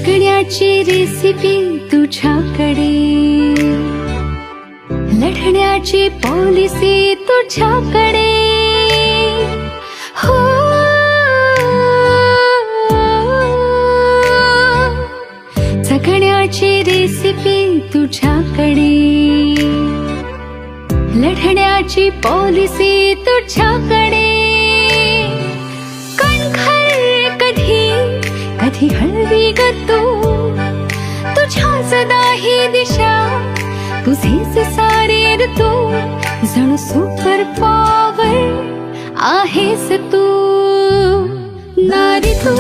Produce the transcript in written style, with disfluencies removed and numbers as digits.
जगण्याची रेसिपी तुझ्याकडे, लढण्याची पॉलिसी तुझ्याकडे. हो जगण्याची रेसिपी तुझ्याकडे, लढण्याची पॉलिसी तुझ्याकडे. कणखर कधी कधी हळवी ग तू, तुझ्याच नाही दिशा, तुझेच सारे ऋतू, जणू सुपर पॉवर आहेस तू. नारी तू